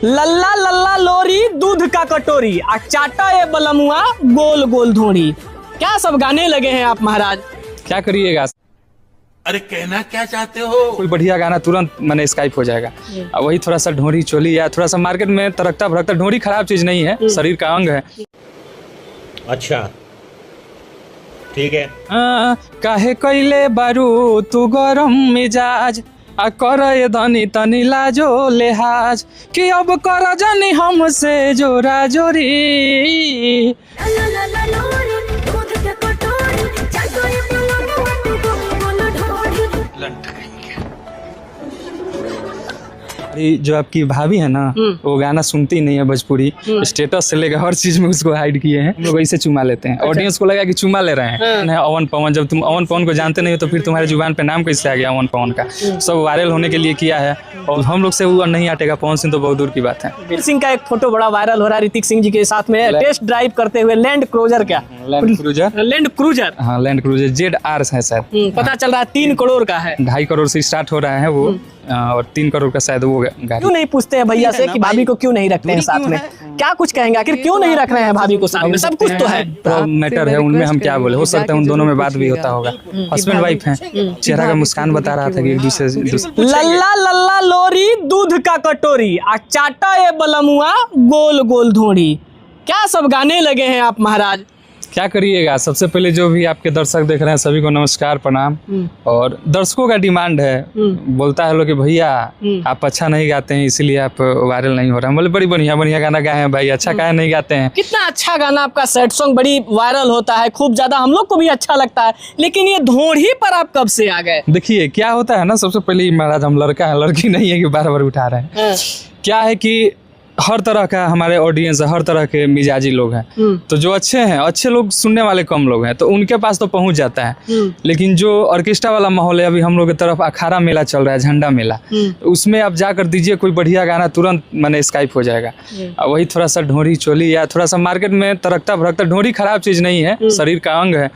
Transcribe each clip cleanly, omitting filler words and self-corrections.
लल्ला लल्ला लोरी दूध का कटोरी आ चाटा ये बलमुआ गोल गोल धोड़ी। क्या सब गाने लगे हैं आप महाराज। क्या करिएगा। अरे कहना क्या चाहते हो। कोई बढ़िया गाना तुरंत मैंने स्काइप हो जाएगा। अब वही थोड़ा सा ढोरी चोली या थोड़ा सा मार्केट में तरकता भड़कता, ढोरी खराब चीज नहीं है, शरीर का अंग है। अच्छा ठीक है। काहे कैले बारू तू गरम मिजाज आ कर ये धनी तनी लाजो लेहाज कि अब कर जानी हमसे जोरा जोरी। जो आपकी भाभी है ना वो गाना सुनती नहीं है भोजपुरी, स्टेटस से लेकर हर चीज में उसको हाइड किए हैं। हम लोग ऐसे चुमा लेते हैं। ऑडियंस को लगा कि चुमा ले रहे हैं। नहीं, अवन पवन, जब तुम अवन पवन को जानते नहीं हो तो फिर तुम्हारे जुबान पे नाम कैसे आ गया अवन पवन का। सब वायरल होने के लिए किया है और हम लोग से वो नहीं हटेगा। पवन सिंह तो बहुत दूर की बात है। ऋतिक सिंह का एक फोटो बड़ा वायरल हो रहा है ऋतिक सिंह जी के साथ में टेस्ट ड्राइव करते हुए लैंड क्रूजर। क्या लैंड क्रूजर? लैंड क्रूजर, हाँ लैंड क्रूजर ZR है शायद। पता चल रहा है 3 करोड़ का है। 2.5 करोड़ से स्टार्ट हो रहा है वो और 3 करोड़ का शायद वो गाड़ी। क्यों नहीं पूछते हैं भैया से कि भाभी को क्यों नहीं रखते हैं साथ में। क्या कुछ कहेंगे आखिर क्यों नहीं रख रहे हैं भाभी को साथ में। सब कुछ तो है, मैटर है उनमें, हम क्या बोले। हो सकता है उन दोनों में बात भी होता होगा। हस्बैंड वाइफ है। चेहरा का मुस्कान बता रहा था कि एक दूसरे से। लल्ला लल्ला लोरी दूध का कटोरी आ चाटा ये बलमुआ गोल गोल धोड़ी। क्या सब गाने लगे हैं आप महाराज। क्या करिएगा। सबसे पहले जो भी आपके दर्शक देख रहे हैं सभी को नमस्कार प्रणाम। और दर्शकों का डिमांड है, बोलता है लोग कि भैया आप अच्छा नहीं गाते हैं इसलिए आप वायरल नहीं हो रहे हैं। बोले बड़ी बढ़िया बढ़िया गाना गाए हैं भाई, अच्छा गाए नहीं गाते हैं। कितना अच्छा गाना आपका सैड सॉन्ग बड़ी वायरल होता है, खूब ज्यादा हम लोग को भी अच्छा लगता है, लेकिन ये धोड़ी पर आप कब से आ गए। देखिए क्या होता है ना, सबसे पहले महाराज हम लड़का है, लड़की नहीं है कि बार बार उठा रहे हैं। क्या है कि हर तरह का हमारे ऑडियंस है, हर तरह के मिजाजी लोग हैं। तो जो अच्छे हैं, अच्छे लोग सुनने वाले कम लोग हैं, तो उनके पास तो पहुंच जाता है। लेकिन जो ऑर्केस्ट्रा वाला माहौल है, अभी हम लोग की तरफ अखाड़ा मेला चल रहा है, झंडा मेला, तो उसमें आप जाकर दीजिए कोई बढ़िया गाना तुरंत मैंने स्काइप हो जाएगा। और वही थोड़ा सा ढोरी चोली या थोड़ा सा मार्केट में तरकता भड़कता, ढोरी खराब चीज नहीं है, शरीर का अंग है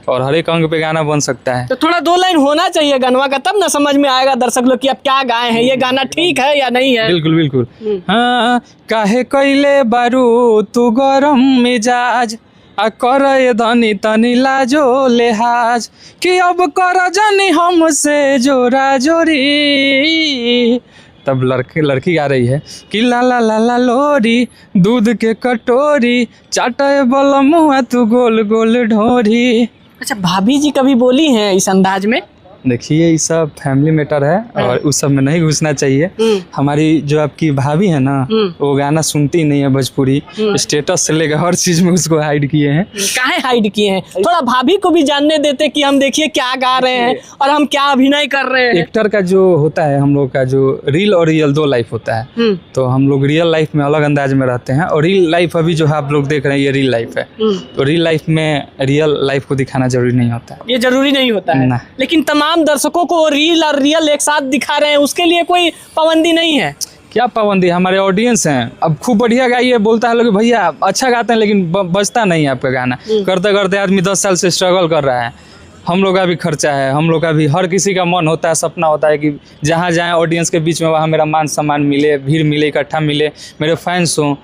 और हर एक अंग पे गाना बन सकता है। तो थोड़ा 2 लाइन होना चाहिए गनवा का, तब ना समझ में आएगा दर्शक लोग कि आप क्या गाए हैं, ये गाना ठीक है या नहीं है। बिल्कुल बिल्कुल। हाँ काहे कैले बारू तू गरम मिजाज आ कर ये धनी तनी लाजो लेहाज कि अब कर जानी हमसे जोरा जोरी। तब लड़की गा रही है कि ला ला ला ला लोरी दूध के कटोरी चाटे बलमुआ तू गोल गोल ढोरी। अच्छा, भाभी जी कभी बोली हैं इस अंदाज में। देखिए ये सब फैमिली मैटर है और उस सब में नहीं घुसना चाहिए। हमारी जो आपकी भाभी है ना वो गाना सुनती नहीं है भोजपुरी, स्टेटस से लेकर हर चीज में उसको हाइड किए हैं। काहे हाइड किए हैं। थोड़ा भाभी को भी जानने देते कि हम देखिए क्या गा रहे हैं और हम क्या अभिनय कर रहे हैं। एक्टर का जो होता है हम लोग का, जो रियल और रियल 2 लाइफ होता है। तो हम लोग रियल लाइफ में अलग अंदाज में रहते हैं और रियल लाइफ अभी जो आप लोग देख रहे हैं ये रियल लाइफ है। तो रियल लाइफ में रियल लाइफ को दिखाना जरूरी नहीं होता है। ये जरूरी नहीं होता है, लेकिन तमाम दर्शकों को रील और रियल एक साथ दिखा रहे हैं, उसके लिए कोई पाबंदी नहीं है। क्या पाबंदी, हमारे ऑडियंस हैं। अब खूब बढ़िया गाइए, बोलता है लोग भैया अच्छा गाते हैं लेकिन बजता नहीं है आपका गाना। करते करते आदमी 10 साल से स्ट्रगल कर रहा है। हम लोग का भी खर्चा है, हम लोग का भी, हर किसी का मन होता है, सपना होता है कि जहाँ जाएँ ऑडियंस के बीच में वहाँ मेरा मान सम्मान मिले, भीड़ मिले, इकट्ठा मिले, मेरे फैंस हों।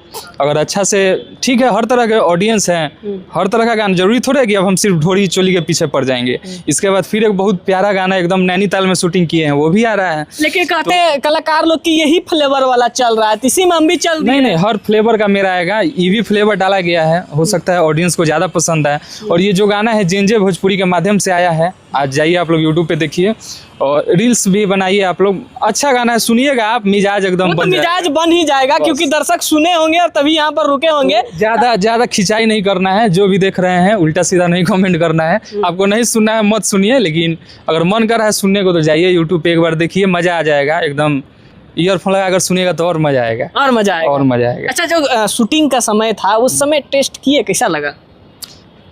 अगर अच्छा से ठीक है, हर तरह के ऑडियंस हैं, हर तरह का गाना। जरूरी थोड़ा है कि अब हम सिर्फ ढोरी चोली के पीछे पड़ जाएंगे। इसके बाद फिर एक बहुत प्यारा गाना एकदम नैनीताल में शूटिंग किए हैं, वो भी आ रहा है। लेकिन कहते हैं कलाकार लोग कि यही फ्लेवर वाला चल रहा है, इसी में हम भी चल रहे हैं। नहीं, हर फ्लेवर का मेरा आएगा। ईवी फ्लेवर डाला गया है, हो सकता है ऑडियंस को ज़्यादा पसंद आए। और ये जो गाना है जेंजे भोजपुरी के माध्यम से आया है, आज जाइए आप लोग यूट्यूब पे देखिए और रील्स भी बनाइए आप लोग। अच्छा गाना है, सुनिएगा आप, मिजाज एकदम बन मिजाज बन ही जाएगा क्योंकि दर्शक सुने होंगे और तभी यहाँ पर रुके होंगे। ज्यादा खिंचाई नहीं करना है, जो भी देख रहे हैं उल्टा सीधा नहीं कमेंट करना है। आपको नहीं सुनना है मत सुनिए, लेकिन अगर मन कर रहा है सुनने को तो जाइए यूट्यूब पे एक बार देखिए, मजा आ जाएगा एकदम। ईयरफोन लगा अगर सुनिएगा तो और मजा आएगा, और मजा आएगा। अच्छा, जो शूटिंग का समय था उस समय टेस्ट किए, कैसा लगा।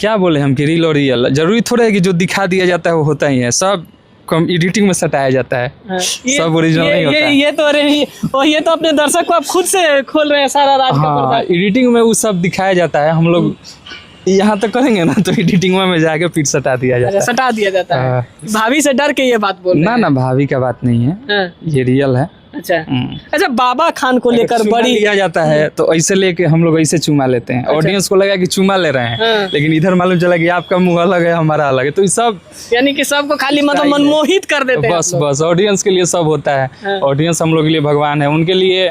क्या बोले हम कि रील और रियल जरूरी थोड़ा है कि जो दिखा दिया जाता है वो होता ही है। सब एडिटिंग में सटाया जाता है, सब ओरिजिनल नहीं होता है। ये तो अपने दर्शक को आप खुद से खोल रहे हैं सारा राज का पर्दा। एडिटिंग में वो सब दिखाया जाता है। हम लोग यहाँ तक करेंगे ना तो एडिटिंग में जाके फिर सटा दिया जाता है। भाभी से डर के ये बात बोल रहे हैं। ना भाभी का बात नहीं है, ये रियल है। अच्छा अच्छा, बाबा खान को लेकर चूमा बड़ी लिया जाता है तो ऐसे लेके हम लोग ऐसे चूमा लेते हैं। ऑडियंस को लगा कि चूमा ले रहे हैं, हाँ। लेकिन इधर मालूम चला कि आपका मुंह अलग है, हमारा अलग है। तो ये सब यानी कि सबको खाली मतलब स्टाइल है। मनमोहित कर देते हैं बस आप लोग। बस ऑडियंस के लिए सब होता हाँ। है। ऑडियंस हम लोग के लिए भगवान है, उनके लिए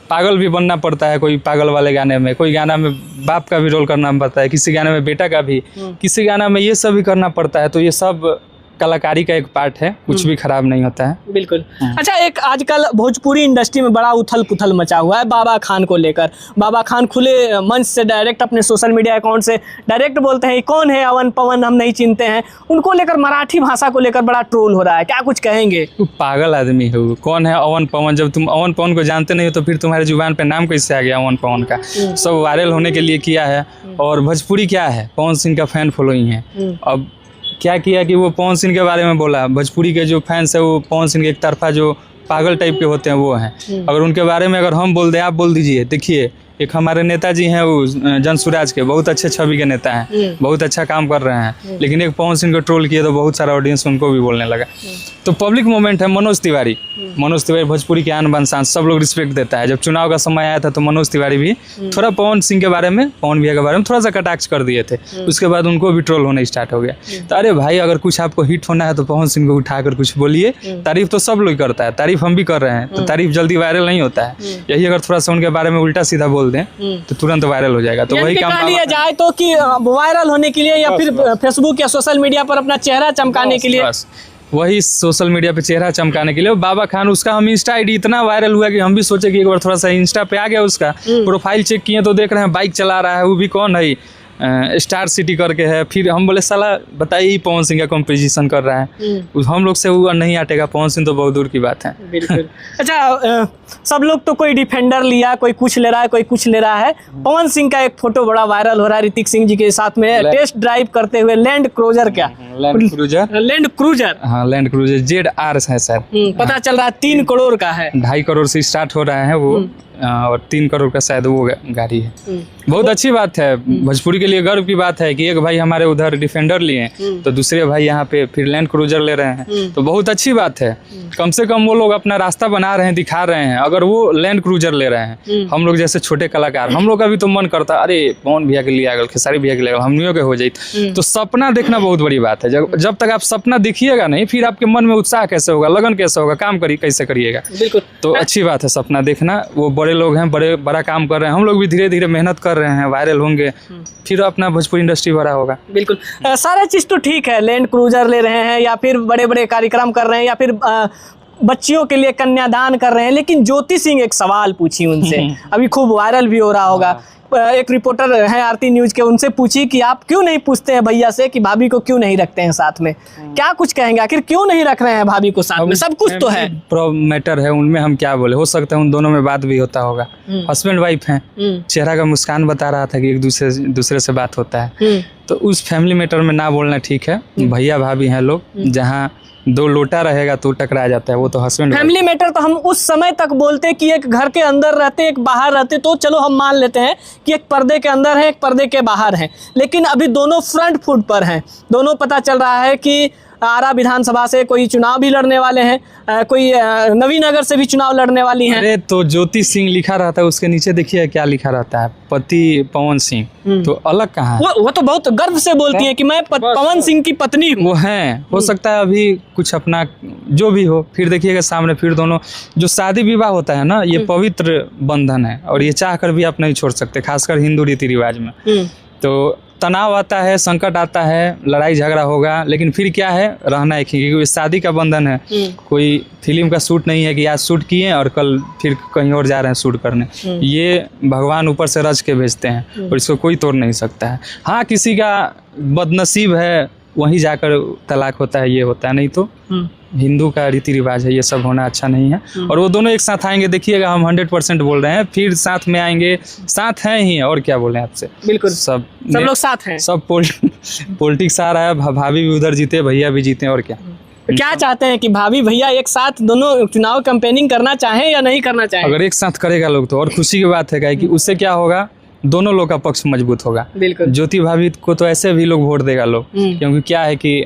पागल भी बनना पड़ता है। कोई पागल वाले गाने में, कोई गाना में बाप का भी रोल करना पड़ता है, किसी गाने में बेटा का भी, किसी गाना में ये सब भी करना पड़ता है। तो ये सब कलाकारी का एक पार्ट है, कुछ भी खराब नहीं होता है। बिल्कुल। अच्छा, एक आजकल भोजपुरी इंडस्ट्री में बड़ा उथल पुथल मचा हुआ है बाबा खान को लेकर। बाबा खान खुले मंच से डायरेक्ट अपने सोशल मीडिया अकाउंट से डायरेक्ट बोलते हैं कौन है अवन पवन, हम नहीं चिनते हैं। उनको लेकर मराठी भाषा को लेकर बड़ा ट्रोल हो रहा है, क्या कुछ कहेंगे? तू पागल आदमी है वो। कौन है अवन पवन? जब तुम अवन पवन को जानते नहीं हो तो फिर तुम्हारे जुबान पे नाम कैसे आ गया अवन पवन का? सब वायरल होने के लिए किया है। और भोजपुरी क्या है, पवन सिंह का फैन फॉलोइंग है। अब क्या किया कि वो पवन सिंह के बारे में बोला। भोजपुरी के जो फैंस है वो पवन सिंह के एक तरफा जो पागल टाइप के होते हैं वो हैं। अगर उनके बारे में अगर हम बोल दें, आप बोल दीजिए, देखिए एक हमारे नेताजी हैं वो जन सुराज के, बहुत अच्छे छवि के नेता हैं, बहुत अच्छा काम कर रहे हैं, लेकिन एक पवन सिंह को ट्रोल किए तो बहुत सारा ऑडियंस उनको भी बोलने लगा। तो पब्लिक मोमेंट है। मनोज तिवारी भोजपुरी के आन बान शान, सब लोग रिस्पेक्ट देता है। जब चुनाव का समय आया था तो मनोज तिवारी भी थोड़ा पवन सिंह के बारे में, पवन भैया के बारे में थोड़ा सा कटाक्ष कर दिए थे। उसके बाद उनको भी ट्रोल होना स्टार्ट हो गया। तो अरे भाई, अगर कुछ आपको हिट होना है तो पवन सिंह को उठाकर कुछ बोलिए। तारीफ तो सब लोग करता है, तारीफ हम भी कर रहे हैं, तो तारीफ जल्दी वायरल नहीं होता है। यही अगर थोड़ा सा उनके बारे में उल्टा सीधा बोल दें तो तुरंत वायरल हो जाएगा। तो यानी वही कि काम कहा लिया जाए तो कि वायरल होने के लिए या फिर फेसबुक या सोशल मीडिया पर अपना चेहरा चमकाने के लिए, बस वही सोशल मीडिया पे चेहरा चमकाने के लिए। बाबा खान, उसका हम इंस्टा आईडी इतना वायरल हुआ कि हम भी सोचे कि एक बार थोड़ा सा इंस्टा पे आ गया उसका प्रोफाइल चेक किए तो देख रहे हैं बाइक चला रहा है, वो भी कौन है, स्टार सिटी करके है। फिर हम बोले साला बताइए पवन सिंह का कंपटीशन कर रहा है, हम लोग से वो नहीं हटेगा। पवन सिंह तो बहुत दूर की बात है। बिल्कुल। अच्छा, सब लोग तो कोई डिफेंडर लिया, कोई कुछ ले रहा है, कोई कुछ ले रहा है। पवन सिंह का एक फोटो बड़ा वायरल हो रहा है ऋतिक सिंह जी के साथ में टेस्ट ड्राइव करते हुए लैंड क्रूजर, क्या लैंड क्रूजर, हाँ लैंड क्रूजर ZR है सर। पता चल रहा है 3 करोड़ का है, 2.5 करोड़ से स्टार्ट हो रहा है वो, और 3 करोड़ का शायद वो गाड़ी है। बहुत अच्छी बात है, भोजपुरी के लिए गर्व की बात है कि एक भाई हमारे उधर डिफेंडर लिए तो दूसरे भाई यहाँ पे फिर लैंड क्रूजर ले रहे हैं, तो बहुत अच्छी बात है। कम से कम वो लोग अपना रास्ता बना रहे हैं, दिखा रहे हैं। अगर वो लैंड क्रूजर ले रहे हैं, हम लोग जैसे छोटे कलाकार, हम लोग का भी तो मन करता अरे पवन भैया के लिए आ गए, खेसारी भैया के लिए हमनियों के हो जाए। तो सपना देखना बहुत बड़ी बात है। जब तक आप सपना देखिएगा नहीं, फिर आपके मन में उत्साह कैसे होगा, लगन कैसे होगा, काम कैसे करिएगा। बिल्कुल। तो अच्छी बात है सपना देखना। वो बड़े लोग हैं, बड़ा काम कर रहे हैं, हम लोग भी धीरे धीरे मेहनत कर रहे हैं, वायरल होंगे, फिर अपना भोजपुरी इंडस्ट्री बड़ा होगा। बिल्कुल। सारा चीज तो ठीक है, लैंड क्रूजर ले रहे हैं या फिर बड़े बड़े कार्यक्रम कर रहे हैं या फिर बच्चियों के लिए कन्यादान कर रहे हैं, लेकिन ज्योति सिंह एक सवाल पूछी उनसे, अभी खूब वायरल भी हो रहा होगा। एक रिपोर्टर है आरती न्यूज के, उनसे पूछी कि आप क्यों नहीं पूछते हैं भैया से कि भाभी को क्यों नहीं रखते हैं साथ में, क्या कुछ कहेंगे, आखिर क्यों नहीं रख रहे हैं भाभी को साथ में? सब कुछ तो है, मैटर है उनमें, हम क्या बोले। हो सकता है उन दोनों में बात भी होता होगा, हस्बैंड वाइफ हैं, चेहरा का मुस्कान बता रहा था कि एक दूसरे से बात होता है। तो उस फैमिली मैटर में ना बोलना ठीक है। भैया भाभी हैं लोग, जहाँ 2 लोटा रहेगा तो टकरा जाता है, वो तो हस्बैंड। फैमिली मैटर तो हम उस समय तक बोलते कि एक घर के अंदर रहते, एक बाहर रहते, तो चलो हम मान लेते हैं कि एक पर्दे के अंदर है, एक पर्दे के बाहर है, लेकिन अभी दोनों फ्रंट फुट पर हैं। दोनों पता चल रहा है कि आरा विधानसभा से कोई चुनाव भी लड़ने वाले हैं, कोई नवीनगर से भी चुनाव लड़ने वाली हैं। अरे तो ज्योति सिंह लिखा रहता है, उसके नीचे देखिए क्या लिखा रहता है, पति पवन सिंह, तो अलग कहाँ है? वो तो बहुत गर्व से बोलती है कि मैं पवन सिंह की पत्नी हूँ। वो हैं, हो सकता है अभी कुछ अपना जो भी हो, फिर देखिएगा सामने फिर दोनों। जो शादी विवाह होता है ना, ये पवित्र बंधन है और ये चाह कर भी आप नहीं छोड़ सकते, खासकर हिंदू रीति रिवाज में। तो तनाव आता है, संकट आता है, लड़ाई झगड़ा होगा, लेकिन फिर क्या है, रहना एक ही, क्योंकि शादी का बंधन है। कोई फिल्म का शूट नहीं है कि आज शूट किए और कल फिर कहीं और जा रहे हैं शूट करने। ये भगवान ऊपर से रच के भेजते हैं और इसको कोई तोड़ नहीं सकता है। हाँ, किसी का बदनसीब है, वहीं जाकर तलाक होता है, ये होता है, नहीं तो हिंदू का रीति रिवाज है, ये सब होना अच्छा नहीं है। और वो दोनों एक साथ आएंगे, देखिएगा हम 100% बोल रहे हैं, फिर साथ में आएंगे, साथ हैं ही, और क्या बोले आपसे। बिल्कुल, सब लोग साथ हैं, सब पॉलिटिक्स आ रहा है, भाभी भी उधर जीते, भैया भी जीते, और क्या। क्या चाहते हैं कि भाभी भैया एक साथ दोनों चुनाव कैंपेनिंग करना चाहें या नहीं करना चाहें? अगर एक साथ करेगा लोग तो और खुशी की बात है, कि उससे क्या होगा, दोनों लोग का पक्ष मजबूत होगा। बिल्कुल। ज्योति भाभी को तो ऐसे भी लोग वोट देगा लोग, क्योंकि क्या है कि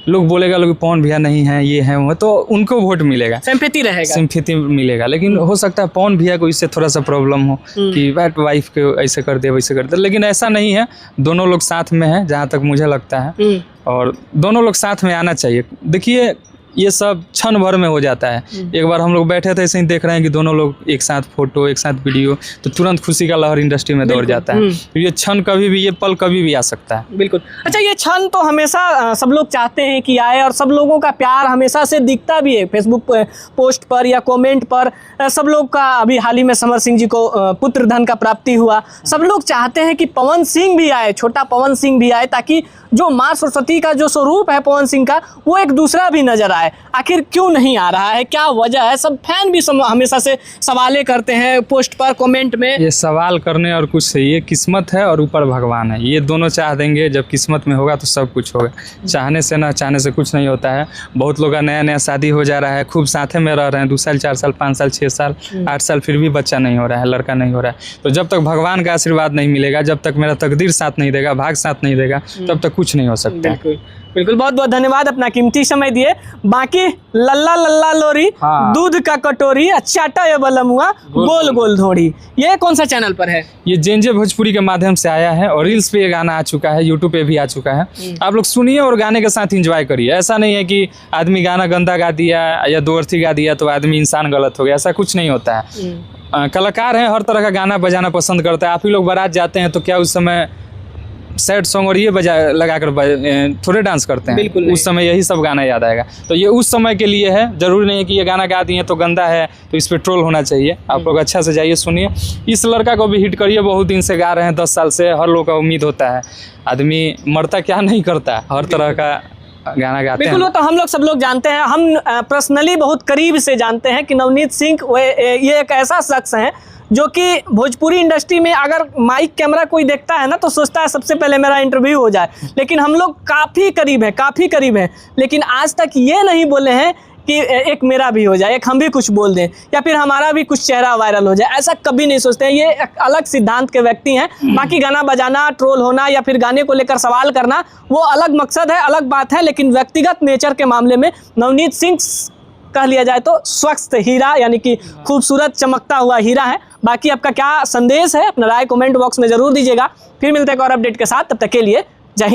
लोग बोलेगा लोग पवन भैया नहीं है, ये है वो है, तो उनको वोट मिलेगा, सिंपैथी रहेगा, सिंपैथी मिलेगा। लेकिन हो सकता है पवन भैया को इससे थोड़ा सा प्रॉब्लम हो कि वाइफ को ऐसे कर दे वैसे कर दे, लेकिन ऐसा नहीं है, दोनों लोग साथ में हैं जहाँ तक मुझे लगता है, और दोनों लोग साथ में आना चाहिए। देखिए ये सब क्षण भर में हो जाता है। एक बार हम लोग बैठे थे ऐसे ही देख रहे हैं कि दोनों लोग एक साथ फोटो, एक साथ वीडियो, तो तुरंत खुशी का लहर इंडस्ट्री में दौड़ जाता है। तो ये क्षण कभी भी, ये पल कभी भी आ सकता है। बिल्कुल। अच्छा, ये क्षण तो हमेशा सब लोग चाहते हैं कि आए, और सब लोगों का प्यार हमेशा से दिखता भी है फेसबुक पोस्ट पर या कमेंट पर। सब लोग का अभी हाल ही में समर सिंह जी को पुत्र धन का प्राप्ति हुआ। सब लोग चाहते हैं कि पवन सिंह भी आए, छोटा पवन सिंह भी आए, ताकि जो माँ सरस्वती का जो स्वरूप है पवन सिंह का, वो एक दूसरा भी नजर आए। आखिर क्यों नहीं आ रहा है, क्या वजह है? सब फैन भी हमेशा से सवालें करते हैं पोस्ट पर, कमेंट में। ये सवाल करने और कुछ से, ये किस्मत है और ऊपर भगवान है, ये दोनों चाह देंगे। जब किस्मत में होगा तो सब कुछ होगा। चाहने से ना चाहने से कुछ नहीं होता है। बहुत लोग का नया नया शादी हो जा रहा है, खूब साथे में रह रहे हैं, 2 साल 4 साल 5 साल 6 साल 8 साल, फिर भी बच्चा नहीं हो रहा है, लड़का नहीं हो रहा है। तो जब तक भगवान का आशीर्वाद नहीं मिलेगा, जब तक मेरा तकदीर साथ नहीं देगा, भाग साथ नहीं देगा, तब तक कुछ नहीं हो सकता। बिल्कुल, बहुत बहुत धन्यवाद अपना कीमती समय दिए। बाकी लल्ला लल्ला लोरी, दूध का कटोरी, चाटा ये बलमुआ, गोल गोल धोड़ी, ये कौन सा चैनल पर है? ये जेंजे भोजपुरी के माध्यम से आया है, और रील्स पे ये गाना आ चुका है, यूट्यूब पे भी आ चुका है। आप लोग सुनिए और गाने के साथ एंजॉय करिए। ऐसा नहीं है कि आदमी गाना गंदा गा दिया या दो अर्थी गा दिया तो आदमी इंसान गलत हो गया, ऐसा कुछ नहीं होता है। कलाकार हैं, हर तरह का गाना बजाना पसंद करता है। आप ही लोग बारात जाते हैं तो क्या उस समय सैड सॉन्ग और ये लगाकर थोड़े डांस करते हैं? उस समय यही सब गाना याद आएगा। तो ये उस समय के लिए है, जरूरी नहीं है कि ये गाना गा दिए तो गंदा है तो इस पे ट्रोल होना चाहिए। आप लोग अच्छा से जाइए, सुनिए। इस लड़का को भी हिट करिए, बहुत दिन से गा रहे हैं, 10 साल से, हर लोग का उम्मीद होता है। आदमी मरता क्या नहीं करता, हर तरह का गाना गाते हैं। बिल्कुल, वो तो हम लोग सब लोग जानते हैं। हम पर्सनली बहुत करीब से जानते हैं कि नवनीत सिंह ये एक ऐसा शख्स है जो कि भोजपुरी इंडस्ट्री में अगर माइक कैमरा कोई देखता है ना तो सोचता है सबसे पहले मेरा इंटरव्यू हो जाए। लेकिन हम लोग काफ़ी करीब है, लेकिन आज तक ये नहीं बोले हैं कि एक मेरा भी हो जाए, एक हम भी कुछ बोल दें, या फिर हमारा भी कुछ चेहरा वायरल हो जाए। ऐसा कभी नहीं सोचते हैं। ये एक अलग सिद्धांत के व्यक्ति हैं। बाकी गाना बजाना, ट्रोल होना या फिर गाने को लेकर सवाल करना, वो अलग मकसद है, अलग बात है। लेकिन व्यक्तिगत नेचर के मामले में नवनीत सिंह कह लिया जाए तो स्वच्छ हीरा, यानी कि खूबसूरत चमकता हुआ हीरा है। बाकी आपका क्या संदेश है, अपना राय कमेंट बॉक्स में जरूर दीजिएगा। फिर मिलते हैं एक और अपडेट के साथ, तब तक के लिए